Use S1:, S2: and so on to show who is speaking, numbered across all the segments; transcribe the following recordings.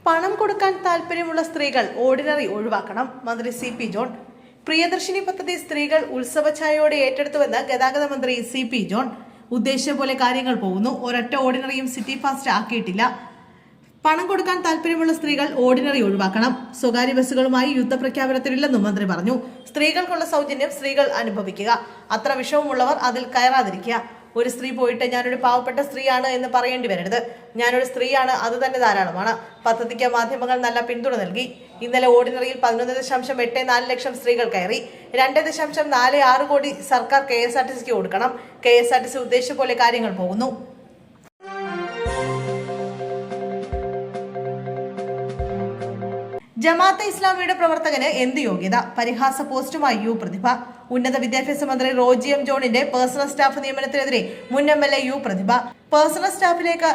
S1: പണം കൊടുക്കാൻ താല്പര്യമുള്ള സ്ത്രീകൾ ഓർഡിനറി ഒഴിവാക്കണം. മന്ത്രി CP ജോൺ. പ്രിയദർശിനി പദ്ധതി സ്ത്രീകൾ ഉത്സവഛായയോടെ ഏറ്റെടുത്തുവെന്ന് ഗതാഗത മന്ത്രി CP ജോൺ. ഉദ്ദേശിച്ച പോലെ കാര്യങ്ങൾ പോകുന്നു. ഒരൊറ്റ ഓർഡിനറിയും സിറ്റി ഫാസ്റ്റ് ആക്കിയിട്ടില്ല. പണം കൊടുക്കാൻ താല്പര്യമുള്ള സ്ത്രീകൾ ഓർഡിനറി ഒഴിവാക്കണം. സ്വകാര്യ ബസ്സുകളുമായി യുദ്ധപ്രഖ്യാപനത്തിലില്ലെന്നും മന്ത്രി പറഞ്ഞു. സ്ത്രീകൾക്കുള്ള സൗജന്യം സ്ത്രീകൾ അനുഭവിക്കുക. അത്ര വിഷമമുള്ളവർ അതിൽ കയറാതിരിക്കുക. ഒരു സ്ത്രീ പോയിട്ട് ഞാനൊരു പാവപ്പെട്ട സ്ത്രീയാണ് എന്ന് പറയേണ്ടി വരരുത്. ഞാനൊരു സ്ത്രീയാണ്, അത് തന്നെ ധാരാളമാണ്. പദ്ധതിക്ക് മാധ്യമങ്ങൾ നല്ല പിന്തുണ നൽകി. ഇന്നലെ ഓർഡിനറിയിൽ 11.84 ലക്ഷം സ്ത്രീകൾ കയറി. 2.46 കോടി സർക്കാർ KSRTCക്ക് കൊടുക്കണം. KSRTC ഉദ്ദേശിച്ച പോലെ കാര്യങ്ങൾ പോകുന്നു. ജമാഅത്തെ ഇസ്ലാമിയുടെ പ്രവർത്തകന് എന്ത് യോഗ്യത? പരിഹാസ പോസ്റ്റുമായി യു പ്രതിഭ. ഉന്നത വിദ്യാഭ്യാസ മന്ത്രി റോജി എം ജോണിന്റെ പേഴ്സണൽ സ്റ്റാഫ് നിയമനത്തിനെതിരെ മുൻ MLA യു പ്രതിഭ. പേഴ്സണൽ സ്റ്റാഫിലേക്ക്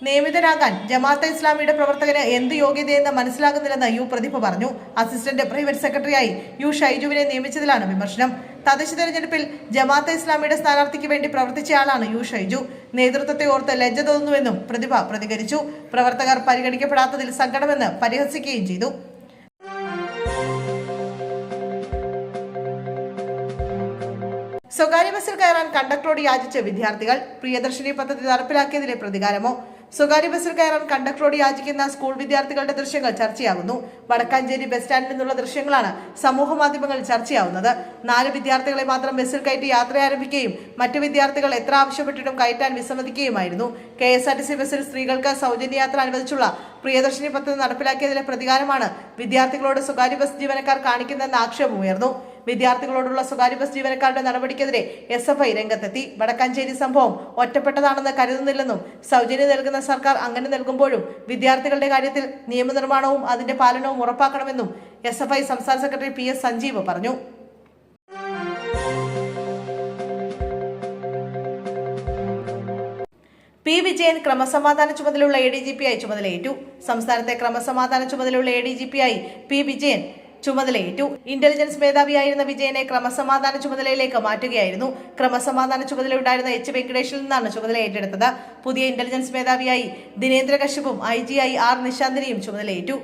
S1: നിയമിതനാകാൻ ജമാഅത്തെ ഇസ്ലാമിയുടെ പ്രവർത്തകന് എന്ത് യോഗ്യതയെന്ന് മനസ്സിലാകുന്നില്ലെന്ന് യു പ്രതിഭ പറഞ്ഞു. അസിസ്റ്റന്റ് പ്രൈവറ്റ് സെക്രട്ടറിയായി യു ഷൈജുവിനെ നിയമിച്ചതിലാണ് വിമർശനം. തദ്ദേശ തെരഞ്ഞെടുപ്പിൽ ജമാഅത്തെ ഇസ്ലാമിയുടെ സ്ഥാനാർത്ഥിക്ക് വേണ്ടി പ്രവർത്തിച്ചയാളാണ് യു ഷൈജു. നേതൃത്വത്തെ ഓർത്ത് ലജ്ജ തോന്നുന്നുവെന്നും പ്രതിഭ പ്രതികരിച്ചു. പ്രവർത്തകർ പരിഗണിക്കപ്പെടാത്തതിൽ സങ്കടമെന്ന് പരിഹസിക്കുകയും ചെയ്തു. സ്വകാര്യ ബസ്സിൽ കയറാൻ കണ്ടക്ടറോട് യാചിച്ച വിദ്യാർത്ഥികൾ. പ്രിയദർശിനി പദ്ധതി നടപ്പിലാക്കിയതിലെ പ്രതികാരമോ? സ്വകാര്യ ബസ്സിൽ കയറാൻ കണ്ടക്ടറോട് യാചിക്കുന്ന സ്കൂൾ വിദ്യാർത്ഥികളുടെ ദൃശ്യങ്ങൾ ചർച്ചയാകുന്നു. വടക്കാഞ്ചേരി ബസ് സ്റ്റാൻഡിൽ നിന്നുള്ള ദൃശ്യങ്ങളാണ് സമൂഹ മാധ്യമങ്ങളിൽ ചർച്ചയാവുന്നത്. 4 വിദ്യാർത്ഥികളെ മാത്രം ബസ്സിൽ കയറ്റി യാത്ര ആരംഭിക്കുകയും മറ്റു വിദ്യാർത്ഥികൾ എത്ര ആവശ്യപ്പെട്ടിട്ടും കയറ്റാൻ വിസമ്മതിക്കുകയുമായിരുന്നു. KSRTC ബസ്സിൽ സ്ത്രീകൾക്ക് സൗജന്യ യാത്ര അനുവദിച്ചുള്ള പ്രിയദർശിനി പദ്ധതി നടപ്പിലാക്കിയതിലെ പ്രതികാരമാണ് വിദ്യാർത്ഥികളോട് സ്വകാര്യ ബസ് ജീവനക്കാർ കാണിക്കുന്നതെന്ന് ആക്ഷേപമുയർന്നു. വിദ്യാർത്ഥികളോടുള്ള സ്വകാര്യ ബസ് ജീവനക്കാരുടെ നടപടിക്കെതിരെ SFI രംഗത്തെത്തി. വടക്കാഞ്ചേരി സംഭവം ഒറ്റപ്പെട്ടതാണെന്ന് കരുതുന്നില്ലെന്നും സൗജന്യം നൽകുന്ന സർക്കാർ അങ്ങനെ നൽകുമ്പോഴും വിദ്യാർത്ഥികളുടെ കാര്യത്തിൽ നിയമനിർമ്മാണവും അതിന്റെ പാലനവും ഉറപ്പാക്കണമെന്നും SFI സംസ്ഥാന സെക്രട്ടറി PS സഞ്ജീവ് പറഞ്ഞു. P വിജയൻ ക്രമസമാധാന ചുമതലയുള്ള ADGP-ആയി ചുമതലയേറ്റു. സംസ്ഥാനത്തെ ക്രമസമാധാന ചുമതലയുള്ള ADGP-ആയി P വിജയൻ ചുമതലയേറ്റു. ഇന്റലിജൻസ് മേധാവിയായിരുന്ന വിജയനെ ക്രമസമാധാന ചുമതലയിലേക്ക് മാറ്റുകയായിരുന്നു. ക്രമസമാധാന ചുമതലയുണ്ടായിരുന്ന H വെങ്കടേഷിൽ നിന്നാണ് ചുമതല ഏറ്റെടുത്തത്. പുതിയ ഇന്റലിജൻസ് മേധാവിയായി ദിനേന്ദ്ര കശ്യപും IG-ആയി R നിശാന്തിനിയും ചുമതലയേറ്റു.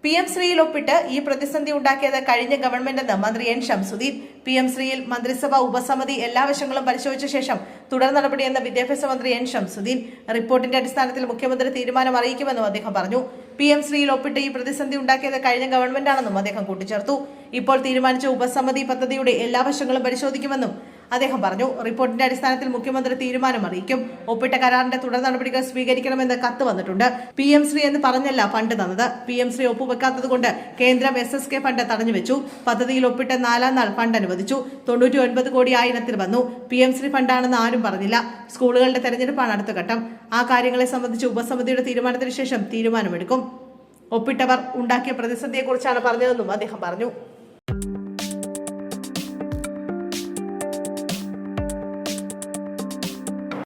S1: PM ശ്രീയിൽ ഒപ്പിട്ട് ഈ പ്രതിസന്ധി ഉണ്ടാക്കിയത് കഴിഞ്ഞ ഗവൺമെന്റെന്ന് മന്ത്രി N ഷംസുദ്ദീൻ. PM ശ്രീയിൽ മന്ത്രിസഭ ഉപസമിതി എല്ലാ വശങ്ങളും പരിശോധിച്ച ശേഷം തുടർ നടപടിയെന്ന് വിദ്യാഭ്യാസ മന്ത്രി N ഷംസുദ്ദീൻ. റിപ്പോർട്ടിന്റെ അടിസ്ഥാനത്തിൽ മുഖ്യമന്ത്രി തീരുമാനം അറിയിക്കുമെന്നും അദ്ദേഹം പറഞ്ഞു. PM ശ്രീയിൽ ഒപ്പിട്ട് ഈ പ്രതിസന്ധി ഉണ്ടാക്കിയത് കഴിഞ്ഞ ഗവൺമെന്റാണെന്നും അദ്ദേഹം കൂട്ടിച്ചേർത്തു. ഇപ്പോൾ തീരുമാനിച്ച ഉപസമിതി പദ്ധതിയുടെ എല്ലാ വശങ്ങളും പരിശോധിക്കുമെന്നും അദ്ദേഹം പറഞ്ഞു. റിപ്പോർട്ടിന്റെ അടിസ്ഥാനത്തിൽ മുഖ്യമന്ത്രി തീരുമാനം അറിയിക്കും. ഒപ്പിട്ട കരാറിന്റെ തുടർ നടപടികൾ സ്വീകരിക്കണമെന്ന് കത്ത് വന്നിട്ടുണ്ട്. PM ശ്രീ എന്ന് പറഞ്ഞല്ല ഫണ്ട് തന്നത്. PM ശ്രീ ഒപ്പുവെക്കാത്തതുകൊണ്ട് കേന്ദ്രം SSK ഫണ്ട് തടഞ്ഞുവെച്ചു. പദ്ധതിയിൽ ഒപ്പിട്ട് 4-ാം നാൾ ഫണ്ട് അനുവദിച്ചു. 99 കോടി ആയിരത്തിൽ വന്നു. PM ശ്രീ ഫണ്ടാണെന്ന് ആരും പറഞ്ഞില്ല. സ്കൂളുകളുടെ തെരഞ്ഞെടുപ്പാണ് അടുത്ത ഘട്ടം. ആ കാര്യങ്ങളെ സംബന്ധിച്ച് ഉപസമിതിയുടെ തീരുമാനത്തിന് ശേഷം തീരുമാനമെടുക്കും. ഒപ്പിട്ടവർ ഉണ്ടാക്കിയ പ്രതിസന്ധിയെക്കുറിച്ചാണ് പറഞ്ഞതെന്നും അദ്ദേഹം പറഞ്ഞു.